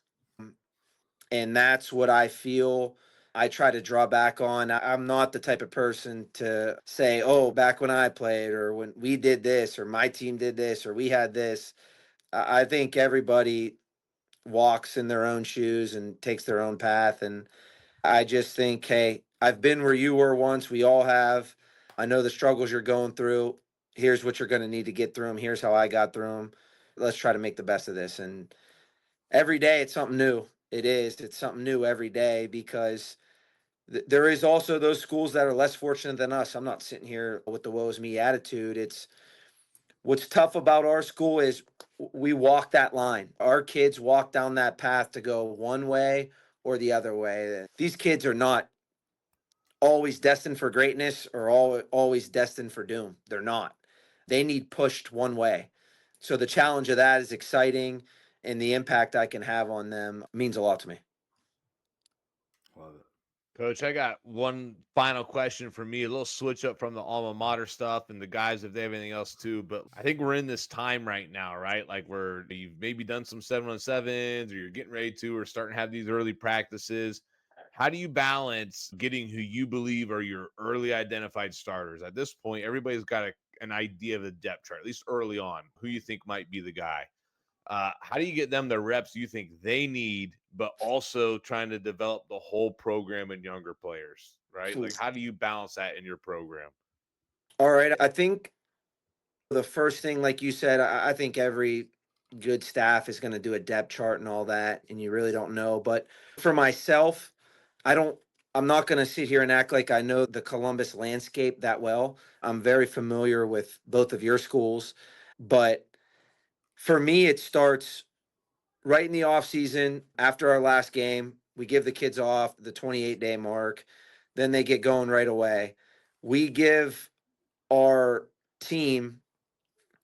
And that's what I feel I try to draw back on. I'm not the type of person to say, oh, back when I played or when we did this or my team did this or we had this. I think everybody walks in their own shoes and takes their own path. And I just think, hey, I've been where you were once. We all have. I know the struggles you're going through. Here's what you're going to need to get through them. Here's how I got through them. Let's try to make the best of this. And every day it's something new. It is. It's something new every day because there is also those schools that are less fortunate than us. I'm not sitting here with the woe is me attitude. It's what's tough about our school is we walk that line. Our kids walk down that path to go one way or the other way. These kids are not always destined for greatness or always destined for doom. They're not. They need pushed one way. So the challenge of that is exciting, and the impact I can have on them means a lot to me. Love it. Coach, I got one final question for me, a little switch up from the alma mater stuff and the guys if they have anything else too. But I think we're in this time right now, right? Like you've maybe done some 7-on-7s or you're getting ready to or starting to have these early practices. How do you balance getting who you believe are your early identified starters? At this point, everybody's got an idea of the depth chart, at least early on, who you think might be the guy. How do you get them the reps you think they need, but also trying to develop the whole program and younger players, right? Like, how do you balance that in your program? All right. I think the first thing, like you said, I think every good staff is going to do a depth chart and all that, and you really don't know. But for myself, I don't, I'm not going to sit here and act like I know the Columbus landscape that well. I'm very familiar with both of your schools, but for me, it starts right in the off season after our last game. We give the kids off the 28-day mark, then they get going right away. We give our team,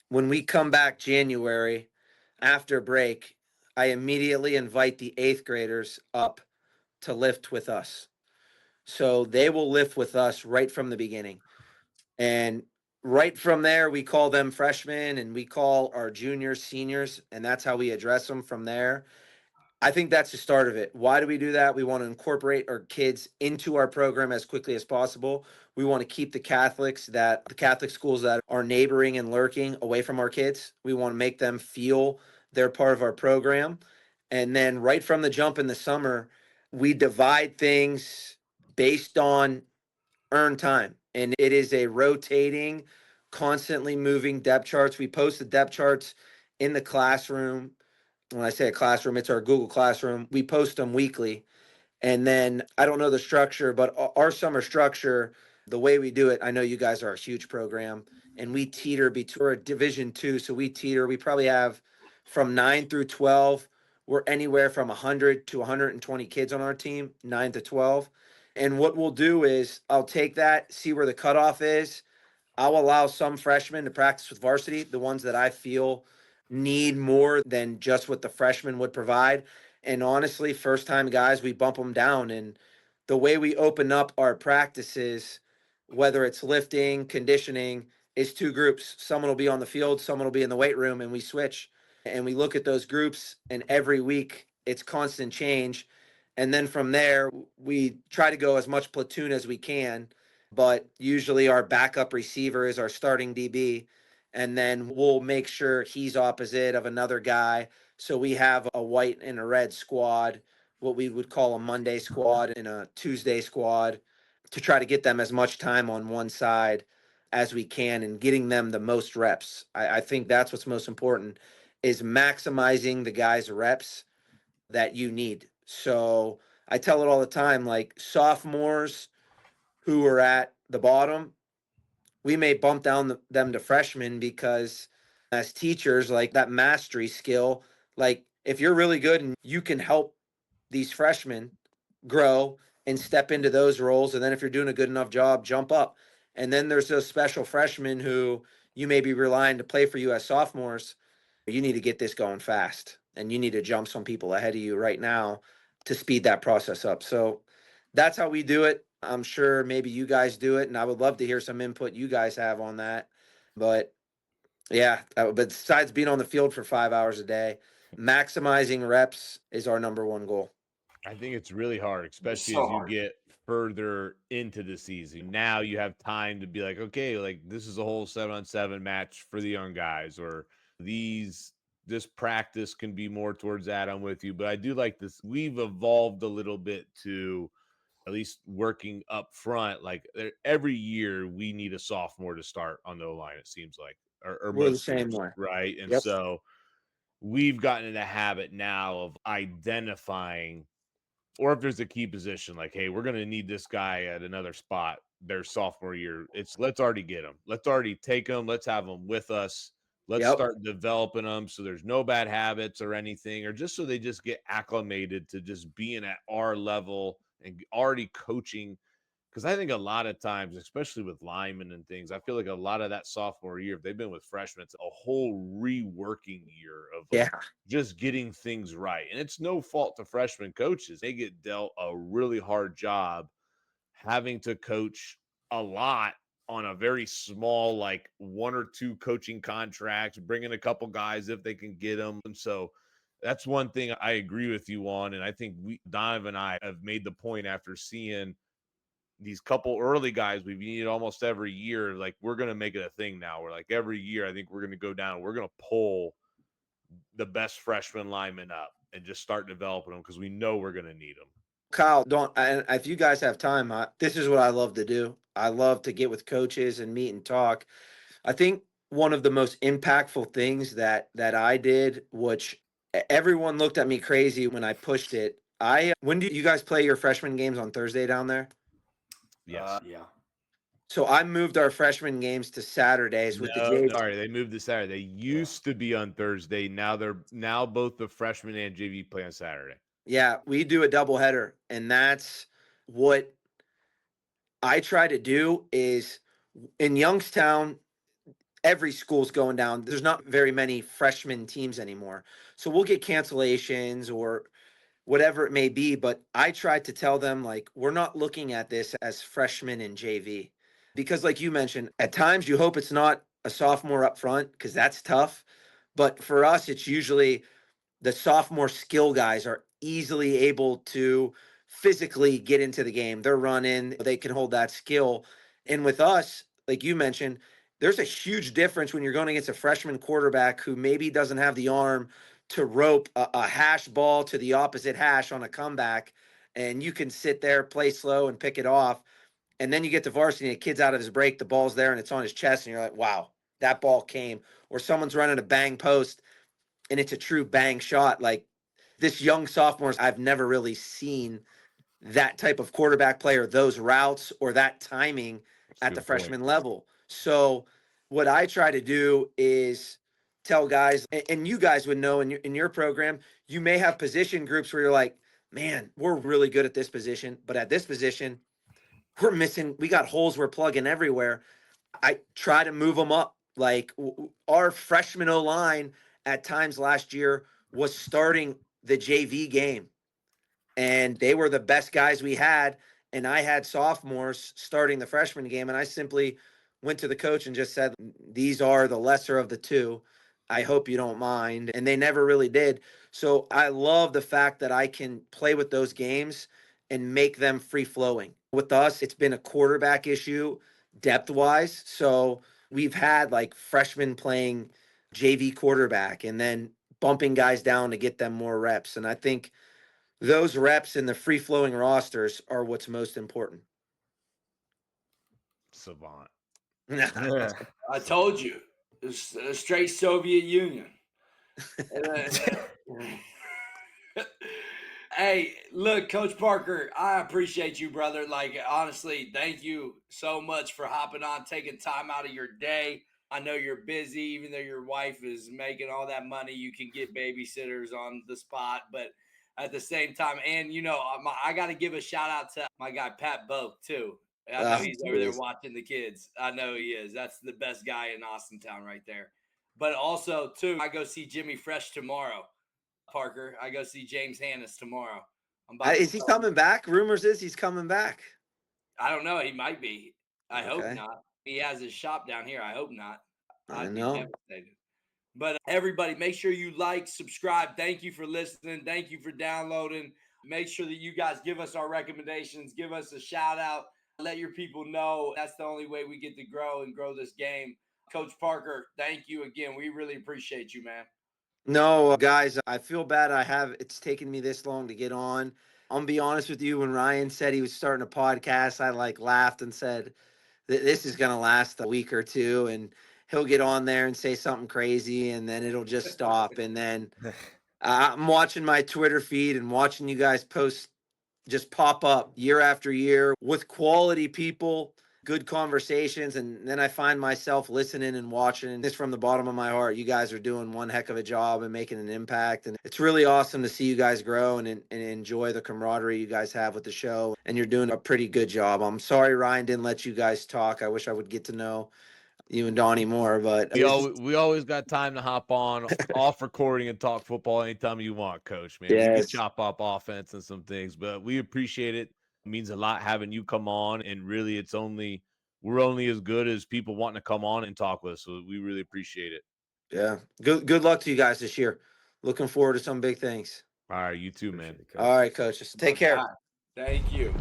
when we come back January after break, I immediately invite the eighth graders up to lift with us. So they will lift with us right from the beginning. And right from there, we call them freshmen and we call our juniors seniors. And that's how we address them from there. I think that's the start of it. Why do we do that? We want to incorporate our kids into our program as quickly as possible. We want to keep the Catholic schools that are neighboring and lurking away from our kids. We want to make them feel they're part of our program. And then right from the jump in the summer, we divide things based on earned time. And it is a rotating, constantly moving depth charts. We post the depth charts in the classroom. When I say a classroom, it's our Google Classroom. We post them weekly. And then I don't know the structure, but our summer structure, the way we do it, I know you guys are a huge program and we teeter between, we're a Division II. So we teeter, we probably have from 9 through 12, we're anywhere from 100 to 120 kids on our team, 9 to 12. And what we'll do is I'll take that, see where the cutoff is. I'll allow some freshmen to practice with varsity, the ones that I feel need more than just what the freshmen would provide. And honestly, first time guys, we bump them down. And the way we open up our practices, whether it's lifting, conditioning, is two groups. Someone will be on the field, someone will be in the weight room, and we switch. And we look at those groups, and every week it's constant change. And then from there, we try to go as much platoon as we can, but usually our backup receiver is our starting DB. And then we'll make sure he's opposite of another guy. So we have a white and a red squad, what we would call a Monday squad and a Tuesday squad, to try to get them as much time on one side as we can and getting them the most reps. I think that's what's most important, is maximizing the guys' reps that you need. So I tell it all the time, like sophomores who are at the bottom, we may bump down them to freshmen because as teachers, like that mastery skill, like if you're really good and you can help these freshmen grow and step into those roles, and then if you're doing a good enough job, jump up. And then there's those special freshmen who you may be relying to play for you as sophomores. You need to get this going fast and you need to jump some people ahead of you right now to speed that process up. So that's how we do it. I'm sure maybe you guys do it, and I would love to hear some input you guys have on that. But yeah, but besides being on the field for 5 hours a day, maximizing reps is our number one goal. I think it's really hard, It's especially so as you hard. get further into the season. Now you have time to be like, okay, like this is a whole 7-on-7 match for the young guys, or this practice can be more towards that. I'm with you. But I do like this. We've evolved a little bit to at least working up front. Like every year we need a sophomore to start on the O-line, it seems like, or We're the most same years, way. right? And Yep. so we've gotten in the habit now of identifying, or if there's a key position, like, hey, we're going to need this guy at another spot their sophomore year. It's let's already get them. Let's already take them. Let's have them with us. Let's Yep. start developing them so there's no bad habits or anything, or just so they just get acclimated to just being at our level and already coaching. Because I think a lot of times, especially with linemen and things, I feel like a lot of that sophomore year, if they've been with freshmen, it's a whole reworking year of Yeah. just getting things right. And it's no fault to freshman coaches. They get dealt a really hard job having to coach a lot on a very small, like one or two coaching contracts, bringing a couple guys if they can get them. And so That's one thing I agree with you on. And I think Donovan and I have made the point after seeing these couple early guys we've needed almost every year. Like, we're going to make it a thing now. We're like, every year, I think we're going to go down. We're going to pull the best freshman linemen up and just start developing them because we know we're going to need them. Kyle, if you guys have time, this is what I love to do. I love to get with coaches and meet and talk. I think one of the most impactful things that I did, which everyone looked at me crazy when I pushed it. When do you guys play your freshman games on Thursday down there? Yes. Yeah. So I moved our freshman games to Saturdays with the JV. Sorry, they moved to Saturday. They used to be on Thursday. Now both the freshmen and JV play on Saturday. Yeah, we do a doubleheader, and that's what I try to do. Is in Youngstown, every school's going down. There's not very many freshman teams anymore, so we'll get cancellations or whatever it may be. But I tried to tell them, like, we're not looking at this as freshmen in JV, because like you mentioned, at times you hope it's not a sophomore up front because that's tough. But for us, it's usually the sophomore skill guys are easily able to physically get into the game. They're running, they can hold that skill. And with us, like you mentioned, there's a huge difference when you're going against a freshman quarterback who maybe doesn't have the arm to rope a hash ball to the opposite hash on a comeback. And you can sit there, play slow, and pick it off. And then you get to varsity, and the kid's out of his break, the ball's there, and it's on his chest, and you're like, wow, that ball came. Or someone's running a bang post, and it's a true bang shot. Like, this young sophomores, I've never really seen that type of quarterback play or those routes or that timing at the freshman level. So what I try to do is tell guys, and you guys would know in your program, you may have position groups where you're like, man, we're really good at this position, but at this position, we got holes we're plugging everywhere. I try to move them up. Like, our freshman O line at times last year was starting the JV game, and they were the best guys we had. And I had sophomores starting the freshman game, and I simply went to the coach and just said, these are the lesser of the two. I hope you don't mind. And they never really did. So I love the fact that I can play with those games and make them free flowing. With us, it's been a quarterback issue depth wise. So we've had like freshmen playing JV quarterback and then bumping guys down to get them more reps. And I think those reps in the free flowing rosters are what's most important. Savant. Yeah. I told you, it's a straight Soviet Union. Hey, look, Coach Parker, I appreciate you, brother. Like, honestly, thank you so much for hopping on, taking time out of your day. I know you're busy, even though your wife is making all that money. You can get babysitters on the spot, but at the same time, and I got to give a shout out to my guy Pat Boak too. I know he's over there watching the kids. I know he is. That's the best guy in Austintown right there. But also, too, I go see Jimmy Fresh tomorrow. Parker, I go see James Hannes tomorrow. Is he coming back? Rumors is he's coming back. I don't know. He might be. I hope not. He has his shop down here. I hope not. I'd be devastated. But everybody, make sure you like, subscribe. Thank you for listening. Thank you for downloading. Make sure that you guys give us our recommendations. Give us a shout out. Let your people know. That's the only way we get to grow and grow this game. Coach Parker, thank you again. We really appreciate you, man. No, guys, I feel bad. It's taken me this long to get on. I'm gonna be honest with you. When Ryan said he was starting a podcast, I laughed and said, this is going to last a week or two, and he'll get on there and say something crazy, and then it'll just stop. And then I'm watching my Twitter feed and watching you guys post just pop up year after year with quality people, good conversations. And then I find myself listening and watching. And this from the bottom of my heart, you guys are doing one heck of a job and making an impact. And it's really awesome to see you guys grow and enjoy the camaraderie you guys have with the show. And you're doing a pretty good job. I'm sorry Ryan didn't let you guys talk. I wish I would get to know you and Donnie more, but we always got time to hop on off recording and talk football anytime you want, Coach. Man, we can chop up offense and some things, but we appreciate it. It means a lot having you come on, and really, we're only as good as people wanting to come on and talk with us. So we really appreciate it. Yeah, good luck to you guys this year. Looking forward to some big things. All right, you too, man. Appreciate it, Coach. All right, coaches. Take care. Thank you.